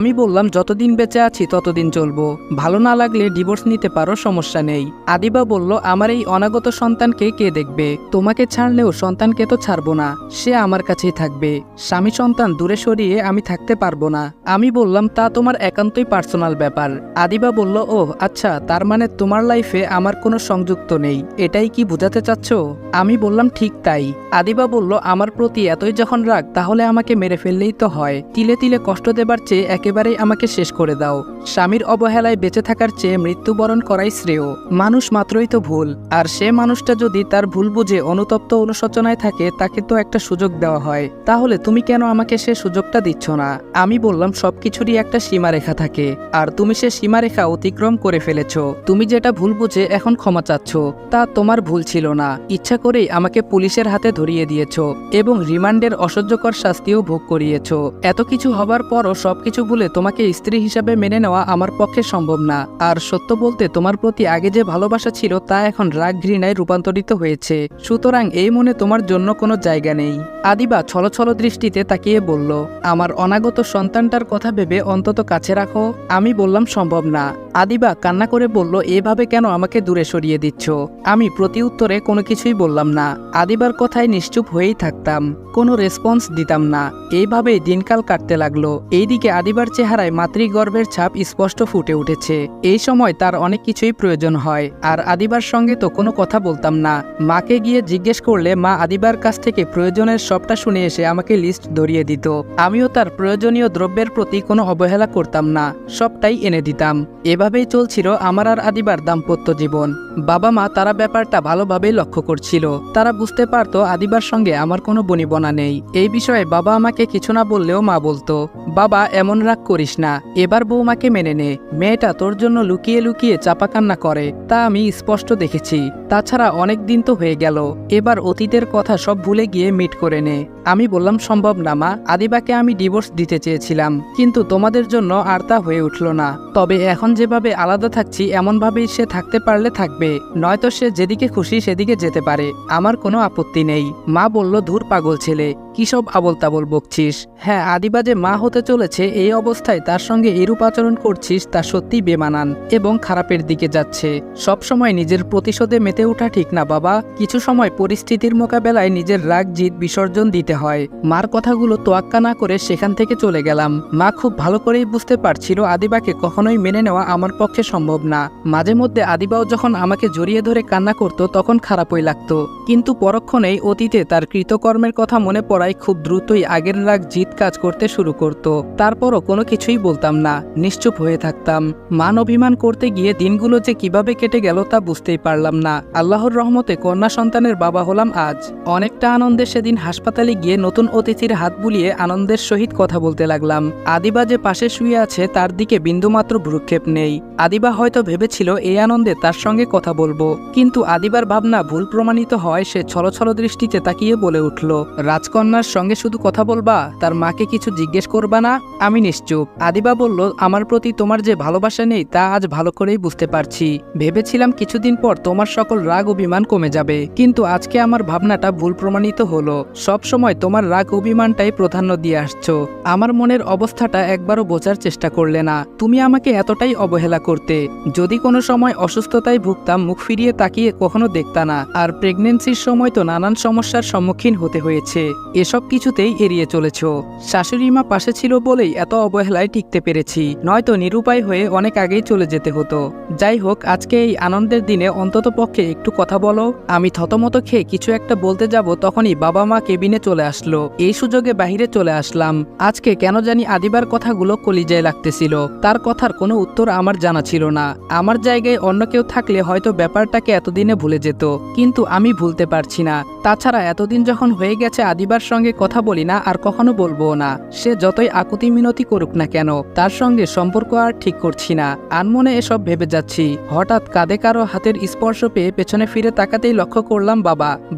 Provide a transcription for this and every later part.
আমি বললাম যতদিন বেঁচে আছি ততদিন চলবো, ভালো না লাগলে ডিভোর্স নিতে পারো, সমস্যা নেই। আদিবা বলল, আমার এই অনাগত সন্তানকে কে দেখবে? তোমাকে ছাড়লেও সন্তানকে তো ছাড়বো না, সে আমার কাছেই থাকবে। স্বামী সন্তান দূরে সরিয়ে আমি থাকতে পারবো না। আমি বললাম, তা তোমার একান্তই পার্সোনাল ব্যাপার। আদিবা বলল, ওহ আচ্ছা, তার মানে তোমার লাইফে আমার কোনো সংযুক্ত নেই, এটাই কি বোঝাতে চাচ্ছ? আমি বললাম, ঠিক তাই। আদিবা বলল, আমার প্রতি এতই যখন রাগ, তাহলে আমাকে মেরে ফেললেই তো হয়। তিলে তিলে কষ্ট দেবার চেয়ে একেবারেই আমাকে শেষ করে দাও। স্বামীর অবহেলায় বেঁচে থাকার চেয়ে মৃত্যুবরণ করাই শ্রেয়। মানুষ মাত্রই তো ভুল, আর সে মানুষটা যদি তার ভুল বুঝে অনুতপ্ত অনুশোচনায় থাকে, তাকে তো একটা সুযোগ দেওয়া হয়। তাহলে তুমি কেন আমাকে সে সুযোগটা দিচ্ছ না? আমি বললাম, সবকিছুরই একটা সীমারেখা থাকে, আর তুমি সে সীমারেখা অতিক্রম করে ফেলেছ। তুমি যেটা ভুল বুঝে এখন ক্ষমা চাচ্ছ, তা তোমার ভুল ছিল না। ইচ্ছা করেই আমাকে পুলিশের হাতে ধরিয়ে দিয়েছ এবং রিমান্ডের অসহ্যকর শাস্তিও ভোগ করিয়েছ। এত কিছু হবার পরও সবকিছু ভুলে তোমাকে স্ত্রী হিসাবে মেনে নেওয়া আমার পক্ষে সম্ভব না। আর সত্য বলতে, তোমার প্রতি আগে যে ভালোবাসা ছিল তা এখন রাগ ঘৃণায় রূপান্তরিত হয়েছে। সুতরাং এই মনে তোমার জন্য কোনো জায়গা নেই। আদিবা ছলছল দৃষ্টিতে তাকিয়ে বলল, আমার অনাগত সন্তানটার কথা ভেবে অন্তত কাছে রাখো। আমি বললাম, সম্ভব না। আদিবা কান্না করে বলল, এভাবে কেন আমাকে দূরে সরিয়ে দিচ্ছ? আমি প্রতি উত্তরে কোনো কিছুই বললাম না। আদিবার কথায় নিশ্চুপ হয়েই থাকতাম, কোনো রেসপন্স দিতাম না। এইভাবেই দিনকাল কাটতে লাগলো। এইদিকে আদিবার চেহারায় মাতৃগর্ভের ছাপ স্পষ্ট ফুটে উঠেছে। এই সময় তার অনেক কিছুই প্রয়োজন হয়, আর আদিবার সঙ্গে তো কোনো কথা বলতাম না। মাকে গিয়ে জিজ্ঞেস করলে মা আদিবার কাছ থেকে প্রয়োজনের সবটা শুনে এসে আমাকে লিস্ট ধরিয়ে দিত। আমিও তার প্রয়োজনীয় দ্রব্যের প্রতি কোনো অবহেলা করতাম না, সবটাই এনে দিতাম। এভাবেই চলছিল আমার আর আদিবার দাম্পত্য জীবন। বাবা মা তারা ব্যাপারটা ভালোভাবেই লক্ষ্য করছিল। তারা বুঝতে পারতো আদিবার সঙ্গে আমার কোনো বনিবনা নেই। এই বিষয়ে বাবা আমাকে কিছু না বললেও মা বলতো, বাবা এমন রাগ করিস না, এবার বৌমাকে মেনে নে। মেয়েটা তোর জন্য লুকিয়ে লুকিয়ে চাপা কান্না করে, তা আমি স্পষ্ট দেখেছি। তাছাড়া অনেক দিন তো হয়ে গেল, এবার অতীতের কথা সব ভুলে গিয়ে মিট করে নে। আমি বললাম, সম্ভব না মা, আদিবাকে আমি ডিভোর্স দিতে চেয়েছিলাম, কিন্তু তোমাদের জন্য আর তা হয়ে উঠল না। তবে এখন যেভাবে আলাদা থাকছি এমনভাবেই সে থাকতে পারলে থাকবে, নয়তো সে যেদিকে খুশি সেদিকে যেতে পারে, আমার কোনো আপত্তি নেই। মা বলল, ধুর পাগল ছেলে, কি সব আবল তাবল বকছিস? হ্যাঁ, আদিবা যে মা হতে চলেছে এই অবস্থায় তার সঙ্গে এরূপ আচরণ করছিস তা সত্যিই বেমানান এবং খারাপের দিকে যাচ্ছে। সব সময় নিজের প্রতিশোধে মেতে ওঠা ঠিক না বাবা। কিছু সময় পরিস্থিতির মোকাবেলায় নিজের রাগ জিদ বিসর্জন দিতে হয়। মার কথাগুলো তোয়াক্কা না করে সেখান থেকে চলে গেলাম। মা খুব ভালো করেই বুঝতে পারছিল আদিবাকে কখনোই মেনে নেওয়া আমার পক্ষে সম্ভব না। মাঝে মধ্যে আদিবাও যখন আমাকে জড়িয়ে ধরে কান্না করত তখন খারাপই লাগতো, কিন্তু পরক্ষণেই অতীতে তার কৃতকর্মের কথা মনে পড়ায় খুব দ্রুতই আগের রাগ জিদ কাজ করতে শুরু করত। তারপরও কোনো কিছুই বলতাম না, নিশ্চুপ হয়ে থাকতাম। মান অভিমান করতে গিয়ে দিনগুলো যে কিভাবে কেটে গেল তা বুঝতেই পারলাম না। আল্লাহর রহমতে কন্যা সন্তানের বাবা হলাম আজ। অনেকটা আনন্দে সেদিন হাসপাতালে গিয়ে নতুন অতিথির হাত বুলিয়ে আনন্দের সহিত কথা বলতে লাগলাম। আদিবা যে পাশে শুয়ে আছে তার দিকে বিন্দুমাত্র ভ্রুক্ষেপ নেই। আদিবা হয়তো ভেবেছিল এই আনন্দে তার সঙ্গে কথা বলবো, কিন্তু আদিবার ভাবনা ভুল প্রমাণিত হয়। সে ছলছল দৃষ্টিতে তাকিয়ে বলে উঠল, রাজকন্যার সঙ্গে শুধু কথা বলবা, তার মাকে কিছু জিজ্ঞেস করবা না? আমি নিশ্চুপ। আদিবা বলল, আমার প্রতি তোমার যে ভালোবাসা নেই তা আজ ভালো করেই বুঝতে পারছি। ভেবেছিলাম কিছুদিন পর তোমার সকল রাগ অভিমান কমে যাবে, কিন্তু আজকে আমার ভাবনাটা ভুল প্রমাণিত হলো। সব সময় তোমার রাগ অভিমানটাই প্রাধান্য দিয়ে আসছো। আমার মনের অবস্থাটা একবারও বোঝার চেষ্টা করলে না। তুমি আমাকে এতটাই অবহেলা করতে। যদি কোনো সময় অসুস্থতায় ভুগতাম মুখ ফিরিয়ে তাকিয়ে কখনো দেখতা না। আর প্রেগনেন্সির সময় তো নানান সমস্যার সম্মুখীন হতে হয়েছে, এসব কিছুতেই এড়িয়ে চলেছ। শাশুড়ি মা পাশে ছিল বলেই এত অবহেলায় টিকতে পেরেছি, নয়তো নিরুপায় হয়ে অনেক আগেই চলে যেতে হতো। যাই হোক, আজকে এই আনন্দের দিনে অন্তত পক্ষে একটু কথা বলো। আমি থতমত খেয়ে কিছু একটা বলতে যাব, তখনই বাবা মা কেবিনে চলে আসলো। এই সুযোগে বাহিরে চলে আসলাম। আজকে কেন জানি আদিবার কথাগুলো কলিজায় লাগতেছিল। তার কথার কোনো উত্তর আমার জানা ছিল না। আমার জায়গায় অন্য কেউ থাকলে হয়তো ব্যাপারটাকে এতদিনে ভুলে যেত, কিন্তু আমি ভুলতে পারছি না। তাছাড়া এতদিন যখন হয়ে গেছে আদিবার সঙ্গে কথা বলি না, আর কখনো বলবো না। সে যতই আকুতি মিনতি করুক না কেন, তার সঙ্গে সম্পর্ক আর ঠিক করছি না। আনমনে এসব ভেবে যাচ্ছি, হঠাৎ কাঁধে কারো হাতের স্পর্শ পেয়ে পেছনে ফিরে তাকাতেই লক্ষ্য করলাম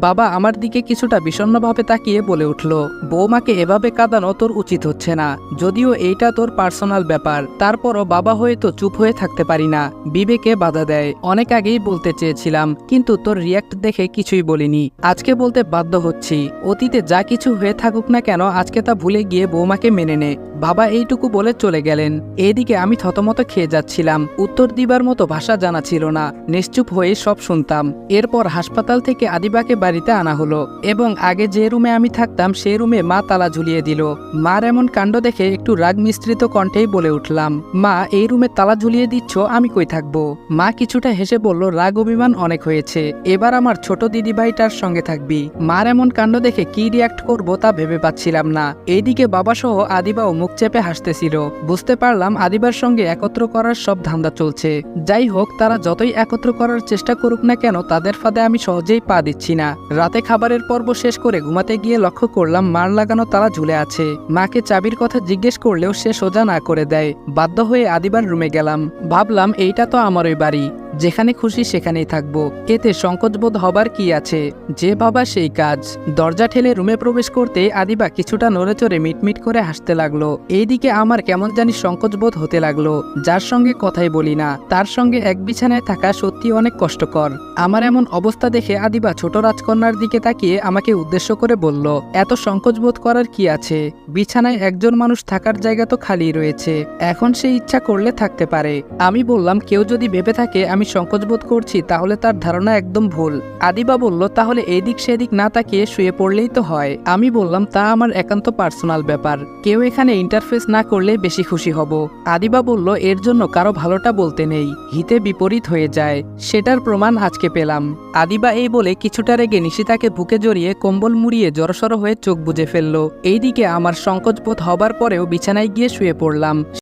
বাবা আমার দিকে কিছুটা বিষণ্ণভাবে তাকিয়ে বলে উঠল, বৌমাকে এভাবে কাঁদানো তোর উচিত হচ্ছে না। যদিও এইটা তোর পার্সোনাল ব্যাপার, তারপরও বাবা হয়ে তো চুপ হয়ে থাকতে পারি না, বিবেকে বাধা দেয়। অনেক আগেই বলতে চেয়েছিলাম, কিন্তু তোর রিয়াক্ট দেখে কিছুই বলিনি। আজকে বলতে বাধ্য হচ্ছি। অতীতে যা কিছু হয়ে থাকুক না কেন, আজকে তা ভুলে গিয়ে বৌমাকে মেনে নে। বাবা এইটুকু বলে চলে গেলেন। এদিকে আমি থতমত খেয়ে যাচ্ছিলাম, উত্তর দিবার মতো ভাষা জানা ছিল না, নিশ্চুপ হয়ে সব শুনতাম। এরপর হাসপাতাল থেকে আদিবাকে বাড়িতে আনা হলো এবং আগে যে রুমে আমি থাকতাম সেই রুমে মা তালা ঝুলিয়ে দিল। মার এমন কাণ্ড দেখে একটু রাগ মিশ্রিত কণ্ঠেই বলে উঠলাম, মা এই রুমে তালা ঝুলিয়ে দিচ্ছ, আমি কই থাকবো? মা কিছুটা হেসে বলল, রাগ অভিমান অনেক হয়েছে, এবার আমার ছোট দিদিভাইটার সঙ্গে থাকবি। মার এমন কাণ্ড দেখে কি রিয়াক্ট করব তা ভেবে পাচ্ছিলাম না। এইদিকে বাবা সহ আদিবাও মুখ চেপে হাসতেছিল। বুঝতে পারলাম আদিবার সঙ্গে একত্র করার সব ধান্দা চলছে। যাই হোক, তারা যতই একত্র করার চেষ্টা করুক না কেন, তাদের ফাঁদে আমি সহজেই পা দিচ্ছি না। রাতে খাবারের পর্ব শেষ করে ঘুমাতে গিয়ে লক্ষ্য করলাম মার লাগানো তালা ঝুলে আছে। মাকে চাবির কথা জিজ্ঞেস করলেও সে সোজা না করে দেয়। বাধ্য হয়ে আদিবার রুমে গেলাম। ভাবলাম এইটা তো আমারই বাড়ি, যেখানে খুশি সেখানেই থাকবো, এতে সংকোচবোধ হবার কি আছে? যে বাবা সেই কাজ। দরজা ঠেলে রুমে প্রবেশ করতে আদিবা কিছুটা নড়েচড়ে মিটমিট করে হাসতে লাগলো। এইদিকে আমার কেমন জানি সংকোচবোধ হতে লাগলো। যার সঙ্গে কথাই বলি না, তার সঙ্গে এক বিছানায় থাকা সত্যি অনেক কষ্টকর। আমার এমন অবস্থা দেখে আদিবা ছোট রাজকন্যার দিকে তাকিয়ে আমাকে উদ্দেশ্য করে বলল, এত সংকোচবোধ করার কি আছে? বিছানায় একজন মানুষ থাকার জায়গা তো খালি রয়েছে, এখন সে ইচ্ছা করলে থাকতে পারে। আমি বললাম, কেউ যদি ভেবে থাকে আমি সংকোচবোধ করছি তাহলে তার ধারণা একদম ভুল। আদিবা বলল, তাহলে এদিক সেদিক না তাকিয়ে শুয়ে পড়লেই তো হয়। আমি বললাম, তা আমার একান্ত পার্সোনাল ব্যাপার, কেউ এখানে ইন্টারফেস না করলে বেশি খুশি হব। আদিবা বলল, এর জন্য কারো ভালোটা বলতে নেই, হিতে বিপরীত হয়ে যায়, সেটার প্রমাণ আজকে পেলাম। আদিবা এই বলে কিছুটা রেগে নিশিতাকে বুকে জড়িয়ে কম্বল মুড়িয়ে জড়সড় হয়ে চোখ বুজে ফেলল। এইদিকে আমার সংকোচবোধ হবার পরেও বিছানায় গিয়ে শুয়ে পড়লাম।